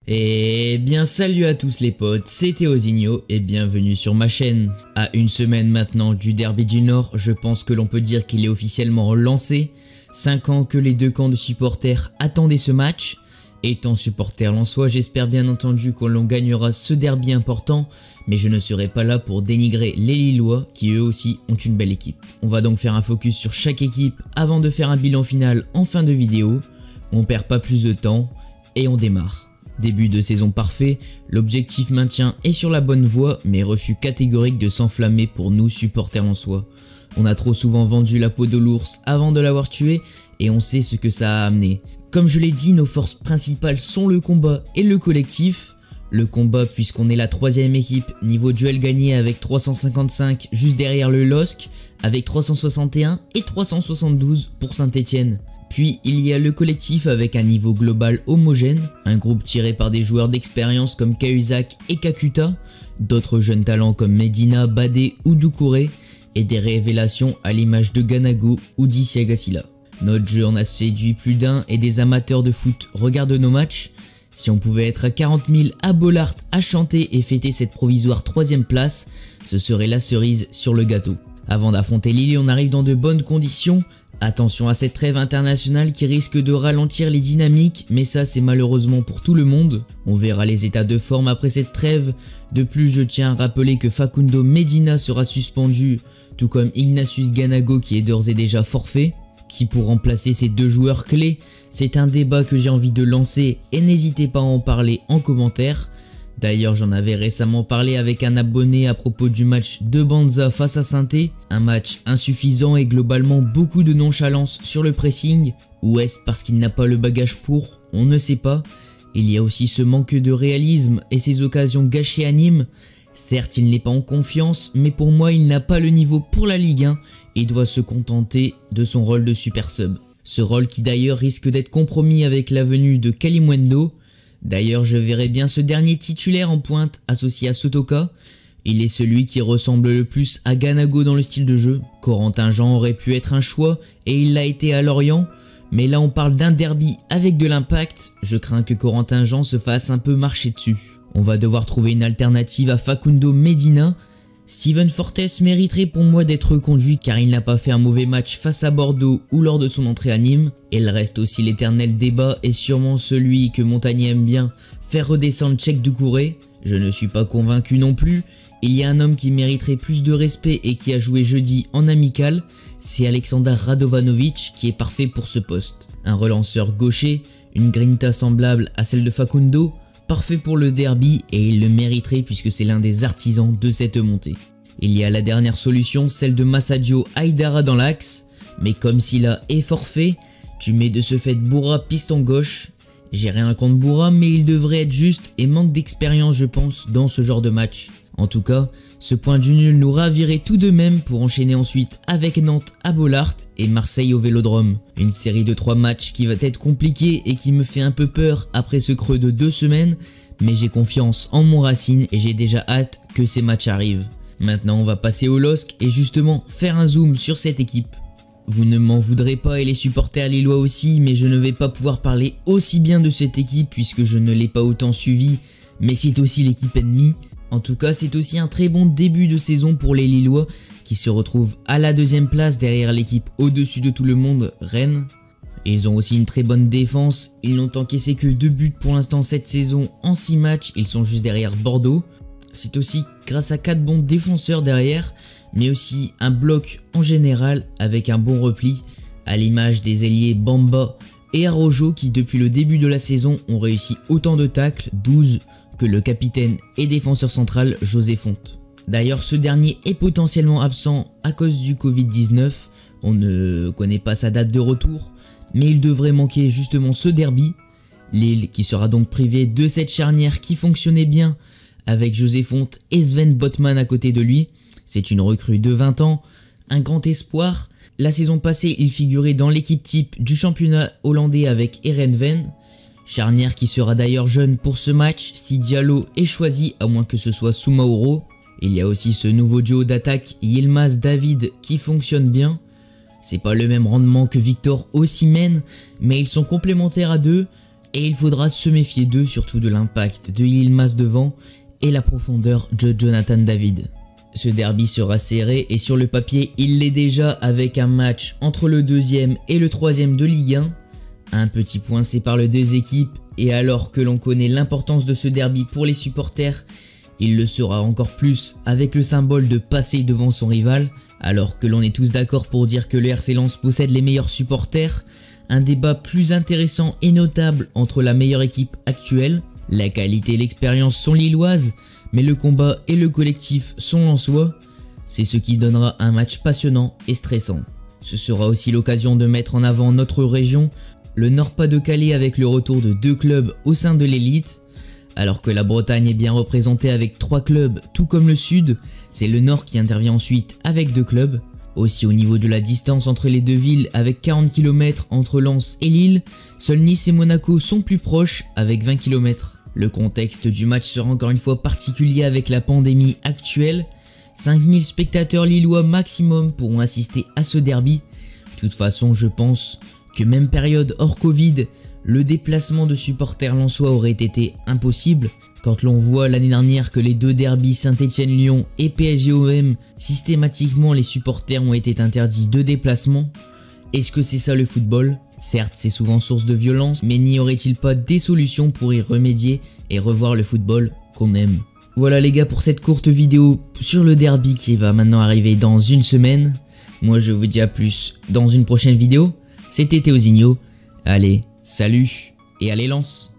Et bien salut à tous les potes, c'est Théozinho et bienvenue sur ma chaîne. À une semaine maintenant du derby du Nord, je pense que l'on peut dire qu'il est officiellement lancé. 5 ans que les deux camps de supporters attendaient ce match. Étant supporter lensois, j'espère bien entendu que l'on gagnera ce derby important, mais je ne serai pas là pour dénigrer les Lillois qui eux aussi ont une belle équipe. On va donc faire un focus sur chaque équipe avant de faire un bilan final en fin de vidéo. On perd pas plus de temps et on démarre. Début de saison parfait, l'objectif maintien est sur la bonne voie, mais refus catégorique de s'enflammer pour nous supporters lensois. On a trop souvent vendu la peau de l'ours avant de l'avoir tué et on sait ce que ça a amené. Comme je l'ai dit, nos forces principales sont le combat et le collectif. Le combat puisqu'on est la 3ème équipe niveau duel gagné avec 355 juste derrière le LOSC avec 361 et 372 pour Saint-Etienne. Puis il y a le collectif avec un niveau global homogène, un groupe tiré par des joueurs d'expérience comme Cahuzac et Kakuta, d'autres jeunes talents comme Medina, Badé ou Doucouré, et des révélations à l'image de Ganago ou d'Isiagasila. Notre jeu en a séduit plus d'un et des amateurs de foot regardent nos matchs. Si on pouvait être à 40 000 à Bollaert à chanter et fêter cette provisoire 3ème place, ce serait la cerise sur le gâteau. Avant d'affronter Lille, on arrive dans de bonnes conditions. Attention à cette trêve internationale qui risque de ralentir les dynamiques, mais ça c'est malheureusement pour tout le monde. On verra les états de forme après cette trêve. De plus, je tiens à rappeler que Facundo Medina sera suspendu, tout comme Ignatius Ganago qui est d'ores et déjà forfait. Qui pour remplacer ces deux joueurs clés? C'est un débat que j'ai envie de lancer et n'hésitez pas à en parler en commentaire. D'ailleurs, j'en avais récemment parlé avec un abonné à propos du match de Banza face à Saint-Étienne. Un match insuffisant et globalement beaucoup de nonchalance sur le pressing. Ou est-ce parce qu'il n'a pas le bagage pour? On ne sait pas. Il y a aussi ce manque de réalisme et ces occasions gâchées à Nîmes. Certes, il n'est pas en confiance, mais pour moi, il n'a pas le niveau pour la Ligue 1 et doit se contenter de son rôle de super sub. Ce rôle qui d'ailleurs risque d'être compromis avec la venue de Kalimundo. D'ailleurs, je verrais bien ce dernier titulaire en pointe associé à Sotoka. Il est celui qui ressemble le plus à Ganago dans le style de jeu. Corentin Jean aurait pu être un choix et il l'a été à Lorient. Mais là on parle d'un derby avec de l'impact. Je crains que Corentin Jean se fasse un peu marcher dessus. On va devoir trouver une alternative à Facundo Medina. Steven Fortes mériterait pour moi d'être reconduit car il n'a pas fait un mauvais match face à Bordeaux ou lors de son entrée à Nîmes. Et il reste aussi l'éternel débat et sûrement celui que Montagnier aime bien, faire redescendre Tchèque Doucouré. Je ne suis pas convaincu non plus. Il y a un homme qui mériterait plus de respect et qui a joué jeudi en amical, c'est Aleksandar Radovanovic qui est parfait pour ce poste. Un relanceur gaucher, une grinta semblable à celle de Facundo, parfait pour le derby et il le mériterait puisque c'est l'un des artisans de cette montée. Il y a la dernière solution, celle de Massadio Haidara dans l'axe, mais comme Silla est forfait, tu mets de ce fait Boura piston gauche. J'ai rien contre Boura mais il devrait être juste et manque d'expérience je pense dans ce genre de match. En tout cas, ce point du nul nous ravirait tout de même pour enchaîner ensuite avec Nantes à Bollaert et Marseille au Vélodrome. Une série de 3 matchs qui va être compliquée et qui me fait un peu peur après ce creux de 2 semaines, mais j'ai confiance en mon Racing et j'ai déjà hâte que ces matchs arrivent. Maintenant on va passer au LOSC et justement faire un zoom sur cette équipe. Vous ne m'en voudrez pas et les supporters lillois aussi, mais je ne vais pas pouvoir parler aussi bien de cette équipe puisque je ne l'ai pas autant suivie, mais c'est aussi l'équipe ennemie. En tout cas, c'est aussi un très bon début de saison pour les Lillois qui se retrouvent à la 2ème place derrière l'équipe au-dessus de tout le monde, Rennes. Et ils ont aussi une très bonne défense, ils n'ont encaissé que 2 buts pour l'instant cette saison en 6 matchs, ils sont juste derrière Bordeaux. C'est aussi grâce à 4 bons défenseurs derrière, mais aussi un bloc en général avec un bon repli, à l'image des ailiers Bamba et Araujo qui depuis le début de la saison ont réussi autant de tacles, 12, que le capitaine et défenseur central José Fonte. D'ailleurs ce dernier est potentiellement absent à cause du Covid-19, on ne connaît pas sa date de retour, mais il devrait manquer justement ce derby. Lille qui sera donc privé de cette charnière qui fonctionnait bien avec José Fonte et Sven Botman à côté de lui. C'est une recrue de 20 ans, un grand espoir. La saison passée il figurait dans l'équipe type du championnat hollandais avec Heerenveen. Charnière qui sera d'ailleurs jeune pour ce match si Diallo est choisi à moins que ce soit Soumaoro. Il y a aussi ce nouveau duo d'attaque Yilmaz David qui fonctionne bien. C'est pas le même rendement que Victor Osimhen mais ils sont complémentaires à deux et il faudra se méfier d'eux, surtout de l'impact de Yilmaz devant et la profondeur de Jonathan David. Ce derby sera serré et sur le papier il l'est déjà avec un match entre le 2e et le 3e de Ligue 1. Un petit point sépare les deux équipes et alors que l'on connaît l'importance de ce derby pour les supporters, il le sera encore plus avec le symbole de passer devant son rival. Alors que l'on est tous d'accord pour dire que le RC Lens possède les meilleurs supporters, un débat plus intéressant et notable entre la meilleure équipe actuelle. La qualité et l'expérience sont lilloises, mais le combat et le collectif sont lensois. C'est ce qui donnera un match passionnant et stressant. Ce sera aussi l'occasion de mettre en avant notre région, le Nord-Pas-de-Calais avec le retour de 2 clubs au sein de l'élite. Alors que la Bretagne est bien représentée avec 3 clubs, tout comme le Sud, c'est le Nord qui intervient ensuite avec 2 clubs. Aussi au niveau de la distance entre les deux villes avec 40 km entre Lens et Lille, seuls Nice et Monaco sont plus proches avec 20 km. Le contexte du match sera encore une fois particulier avec la pandémie actuelle. 5000 spectateurs lillois maximum pourront assister à ce derby. De toute façon, je pense que même période hors Covid, le déplacement de supporters lensois aurait été impossible. Quand l'on voit l'année dernière que les 2 derbys Saint-Etienne-Lyon et PSG-OM, systématiquement les supporters ont été interdits de déplacement. Est-ce que c'est ça le football? Certes, c'est souvent source de violence, mais n'y aurait-il pas des solutions pour y remédier et revoir le football qu'on aime? Voilà les gars pour cette courte vidéo sur le derby qui va maintenant arriver dans une semaine. Moi je vous dis à plus dans une prochaine vidéo. C'était Théozinho. Allez, salut et allez Lens!